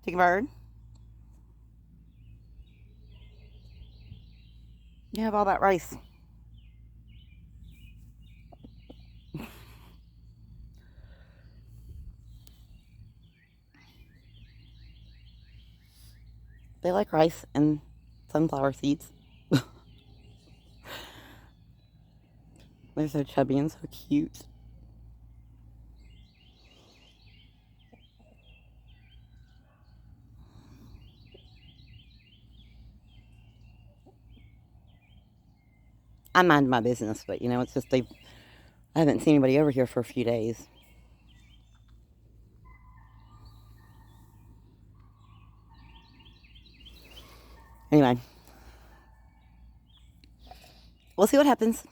Take a bird. You have all that rice. They like rice and sunflower seeds. They're so chubby and so cute. I mind my business, but it's just I haven't seen anybody over here for a few days. Anyway, we'll see what happens.